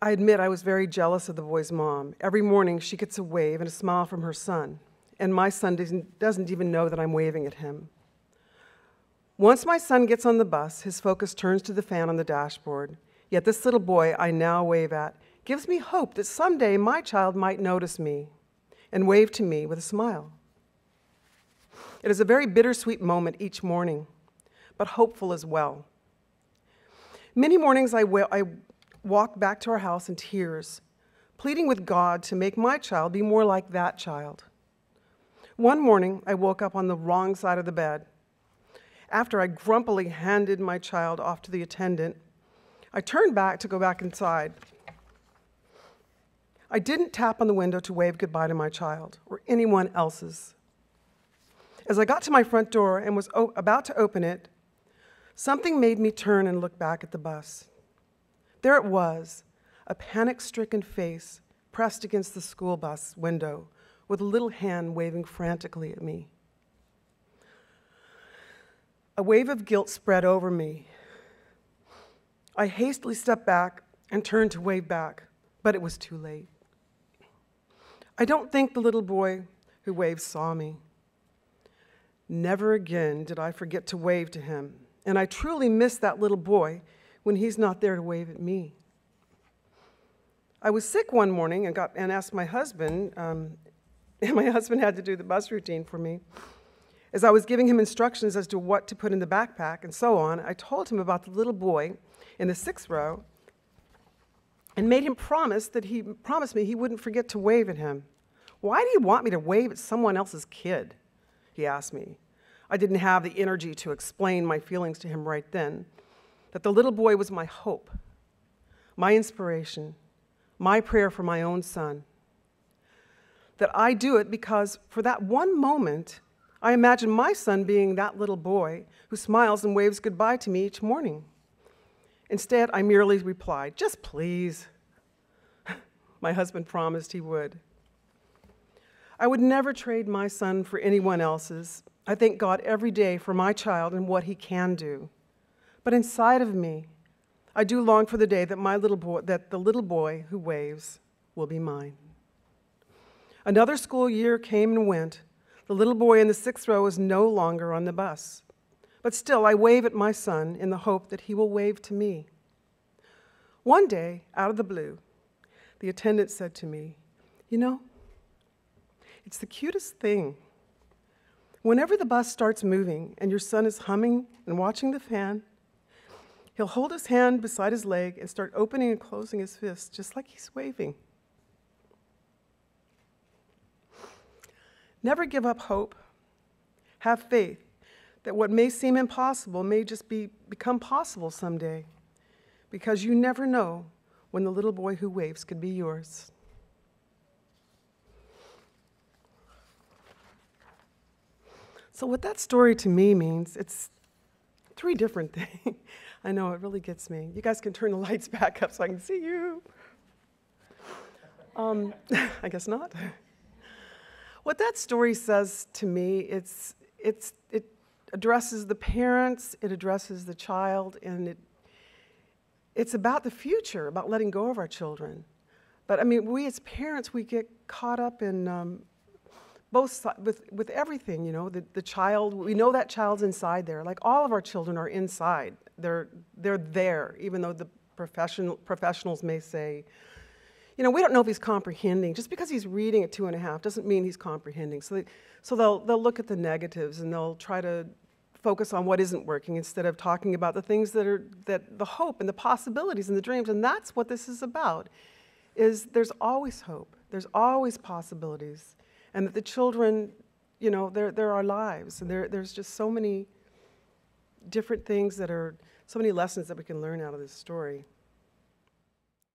I admit I was very jealous of the boy's mom. Every morning she gets a wave and a smile from her son, and my son doesn't even know that I'm waving at him. Once my son gets on the bus, his focus turns to the fan on the dashboard. Yet this little boy I now wave at gives me hope that someday my child might notice me and wave to me with a smile. It is a very bittersweet moment each morning, but hopeful as well. Many mornings I walk back to our house in tears, pleading with God to make my child be more like that child. One morning, I woke up on the wrong side of the bed. After I grumpily handed my child off to the attendant, I turned back to go back inside. I didn't tap on the window to wave goodbye to my child or anyone else's. As I got to my front door and was about to open it, something made me turn and look back at the bus. There it was, a panic-stricken face pressed against the school bus window with a little hand waving frantically at me. A wave of guilt spread over me. I hastily stepped back and turned to wave back, but it was too late. I don't think the little boy who waved saw me. Never again did I forget to wave to him, and I truly miss that little boy when he's not there to wave at me. I was sick one morning and asked my husband, and my husband had to do the bus routine for me. As I was giving him instructions as to what to put in the backpack and so on, I told him about the little boy in the 6th row and made him promise me he wouldn't forget to wave at him. "Why do you want me to wave at someone else's kid?" he asked me. I didn't have the energy to explain my feelings to him right then, that the little boy was my hope, my inspiration, my prayer for my own son. That I do it because for that one moment, I imagine my son being that little boy who smiles and waves goodbye to me each morning. Instead, I merely replied, "Just please." My husband promised he would. I would never trade my son for anyone else's. I thank God every day for my child and what he can do. But inside of me, I do long for the day that the little boy who waves will be mine. Another school year came and went. The little boy in the 6th row is no longer on the bus. But still, I wave at my son in the hope that he will wave to me. One day, out of the blue, the attendant said to me, "You know, it's the cutest thing. Whenever the bus starts moving and your son is humming and watching the fan, he'll hold his hand beside his leg and start opening and closing his fist, just like he's waving." Never give up hope. Have faith that what may seem impossible may just become possible someday, because you never know when the little boy who waves could be yours. So what that story to me means, it's 3 different things. I know, it really gets me. You guys can turn the lights back up so I can see you. I guess not. What that story says to me, it addresses the parents, it addresses the child, and it's about the future, about letting go of our children. But I mean, we as parents, we get caught up in both sides, with everything, you know, the child, we know that child's inside there. Like all of our children are inside. They're there, even though the professionals may say, you know, we don't know if he's comprehending. Just because he's reading at 2.5 doesn't mean he's comprehending. So they'll look at the negatives and they'll try to focus on what isn't working instead of talking about the things that the hope and the possibilities and the dreams. And that's what this is about, is there's always hope. There's always possibilities. And that the children, you know, they're our lives. And there's just so many different things so many lessons that we can learn out of this story.